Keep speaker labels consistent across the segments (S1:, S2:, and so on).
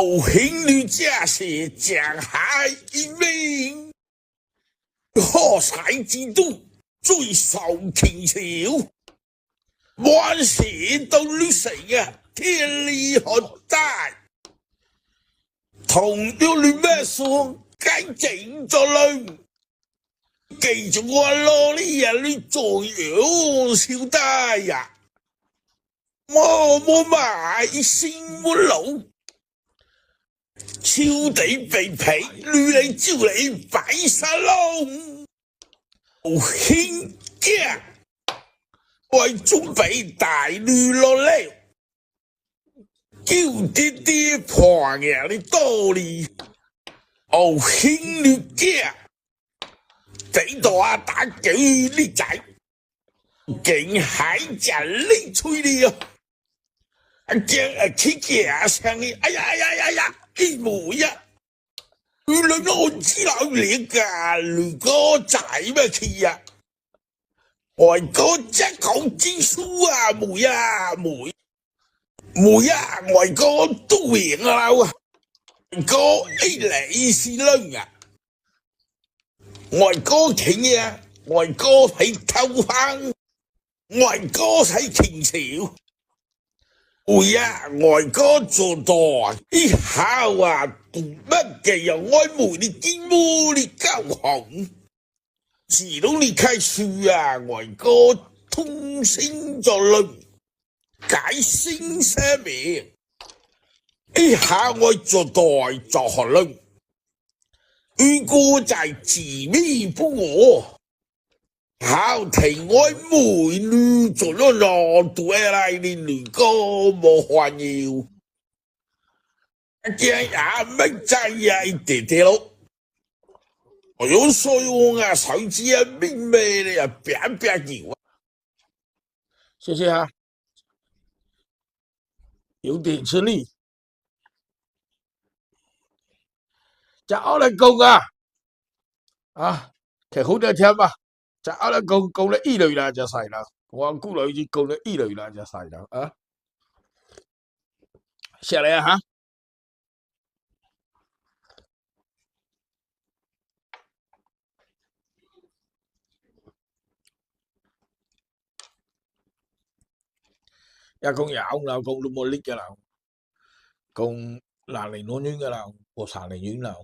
S1: 兴女家是江海一名，河山之都最受倾朝，万事都女神啊，天理何在？同了你咩说，该整咗啦。記住我攞呢人你做樣小弟呀，我冇買新門路，超地被皮，女嚟招你擺沙龍，好興嘅，為準備大女落嚟，叫啲啲破嘅你多哩，好興女嘅。俾到啊打幾呢仔，竟係人力吹你啊！驚啊企嘅上你，哎呀哎呀哎呀，一模一，原來我知道你㗎，你個仔咩企啊？外國只講經書啊，妹啊妹，妹啊外國都贏啦，外國一嚟是撚啊！外哥企啊，外哥係偷翻，外哥係傾朝，會啊，外哥做多一下啊，讀乜嘅又愛梅你見冇你交紅，自動你開書啊，外哥通聲作論，解聲寫名，一下我做代作學論。如果在自命不我，好聽我妹女做咗落對嚟，你女哥冇還要，驚也乜滯呀一啲啲咯。我有所用啊，手機啊，明咩的呀，別叫啊！謝謝啊，有點吃力。就我嚟講啊，其實好多聽啊，就我嚟講咧，依類啦就細啦，我估女子講咧依類啦就細啦啊，下嚟啊嚇，一講有啦，講都冇力嘅啦，講男嚟女嘅啦，我三嚟女啦。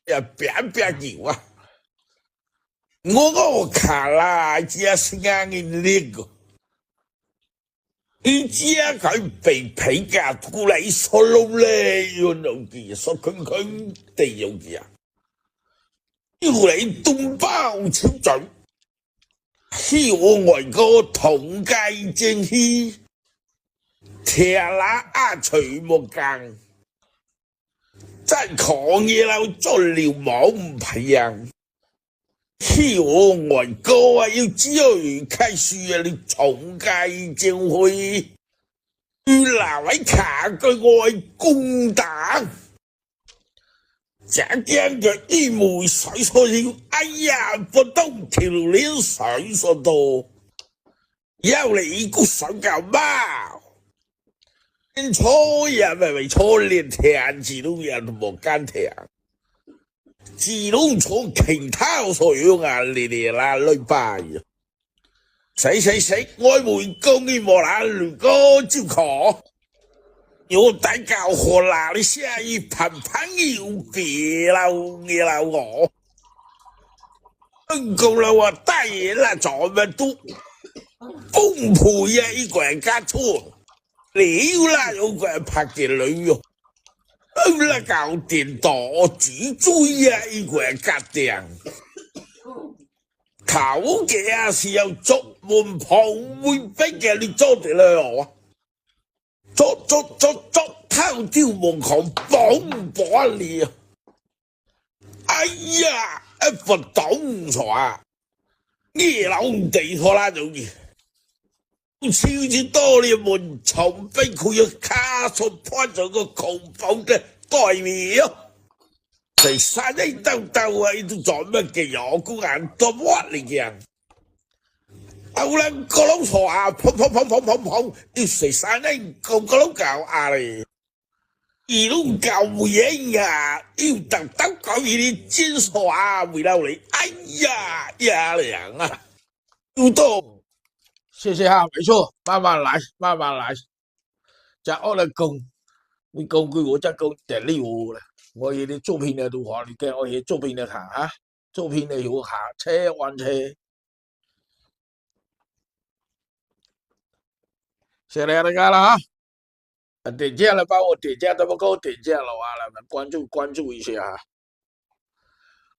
S1: 也別叫啊！我看啦，只是啱嘅呢個，你只佢被皮夾過嚟所攞咧，要弄嘅所坑地有嘅啊！要嚟東包超準，希望外國統計正氣，聽啦啊隨木更。真講嘢啦，做流氓唔係啊！希望外國啊要只有開書啊，你重計正會，要拿位卡個外公打，這樣嘅一枚水所要，哎呀，不當條鏈水所多，要你個手夠貓。初日咪咪初練聽自動人都冇間聽，自動坐其他所用啊，你哋啦累拜，死，我會公嘅莫啦，如果照可，要大教學啦，你下一盤盤要別啦，你啦我，夠啦我大爺啦，做乜都崩潰啊，一個人加錯。你啦，有個人拍嘅女喎，啦搞掂多主追啊！一個人夾定，頭嘅啊是有捉門旁會逼嘅，你捉定啦我，捉偷掉門口綁綁你啊！哎呀，一副懂錯啊！你老地拖啦做嘅。超級多年門從被佢嘅卡索攀咗個恐怖嘅代表，在山裏兜兜啊，都做乜嘅有個眼多乜嚟嘅？後來個老錯啊，砰，要食山裏個老搞啊嚟，一路搞嘢啊，要特登搞呢啲煎錯啊，回到你，哎呀娘啊，要多。謝謝哈，沒錯，慢慢來，慢慢來。就我嚟講，你講句我再講第六個啦。我哋啲作品咧都話你聽，我哋作品咧行嚇，作品咧要行車運車。謝謝大家啦嚇，點讚了，幫我點讚，都不給我點讚的話啦，關注一下嚇。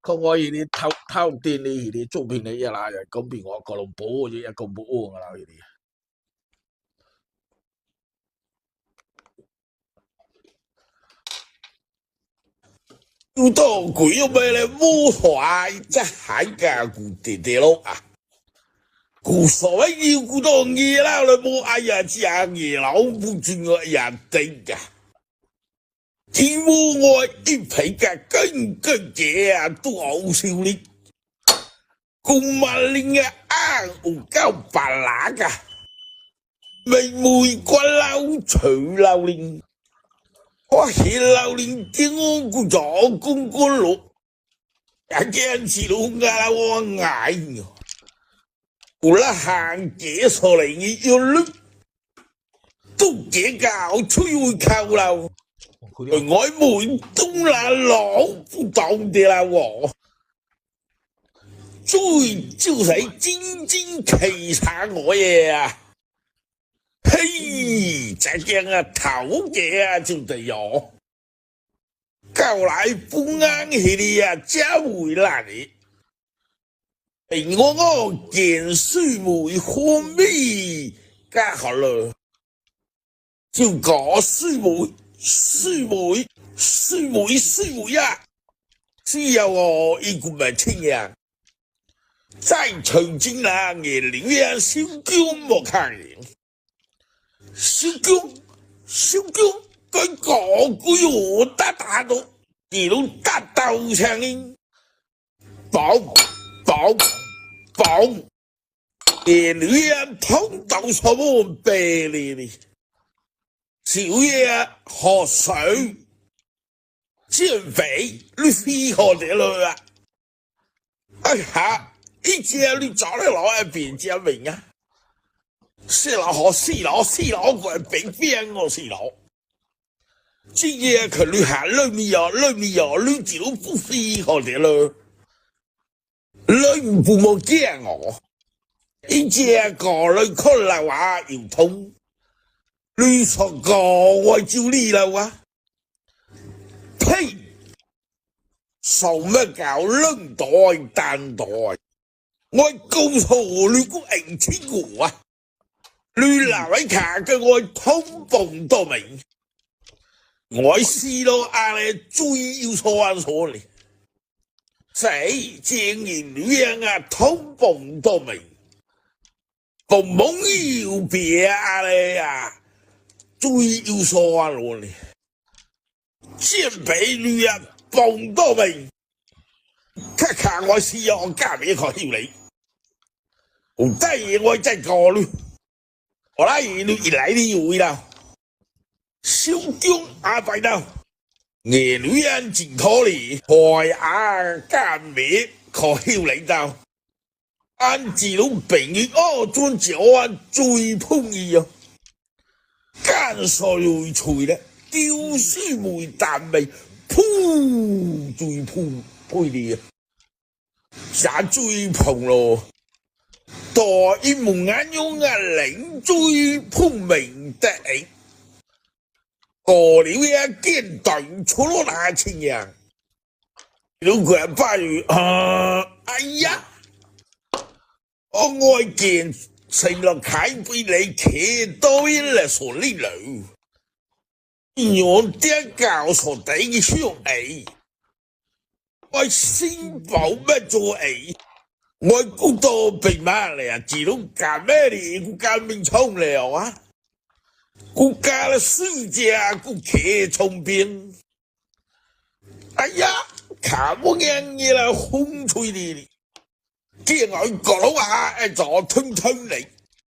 S1: 看我哋啲偷電呢啲作品咧一拉人咁變我個龍寶嘅一個冇㗎啦呢啲。要多鬼有咩咧？魔法即係嘅古地地咯啊！古所謂要古多嘢啦，你冇哎呀，只嘢老不轉個人定噶。天烏我一皮嘅根嘢啊，都好少呢。公萬年嘅啱唔夠白乸噶，未玫瑰撈除撈年。我係榴蓮點我估咗公路，一件事都嗌我嗌，我啦行幾所嚟嘅要碌，都幾搞吹會扣啦，我門東啦老不當的啦我，最就係真其實我嘢啊！嘿，這樣啊，頭嘅啊就得有，後來不安起嚟啊，加回來嘅，俾我見水梅花味加好了，就講水梅啊，只有我一個咪聽呀，在曾經那年裡面小嬌莫看人。小姜，佢講句我打到，一路打到上嚟，嘣，連女人碰到什麼病嚟？小嘢學水，減肥，你飛學啲女啊？哎呀，一隻你找你老一邊隻名啊！四佬，我俾邊我四佬，今日佢旅行裏面有，你就不飛我哋咯，你唔父母驚我，一隻個你可能話要通，你錯個我就你啦哇，呸！受乜搞兩代單代，我告訴你個硬天股啊！你哪位卡嘅我通蹦到明，我試到阿你最要錯嚟，死正言女人啊通蹦到明，蹦蹦要別阿你啊最要錯嚟，先俾女人蹦到明，卡我試我加俾佢條你，唔得嘢我真講你。我拉你一來你有味道，小姜阿伯道，夜女人真可憐，害阿間咩可囂你道，按自老病月轉腳啊最碰意啊，間水脆咧，丟書梅淡味，噗最碰配你啊，也最碰咯。多一門眼用啊，領最聰明的你，過了一件對出咗那情人，如果不如哎呀，我愛見成落睇俾你企多一嚟所呢路，我啲教唆第雙 A，我先保乜做 A。我估到兵馬嚟啊，自動幹咩嚟？估幹命衝了啊！估幹了世界，估客從邊。哎呀，看我眼嘢啦，風吹你，見外國佬啊，就吞吞你。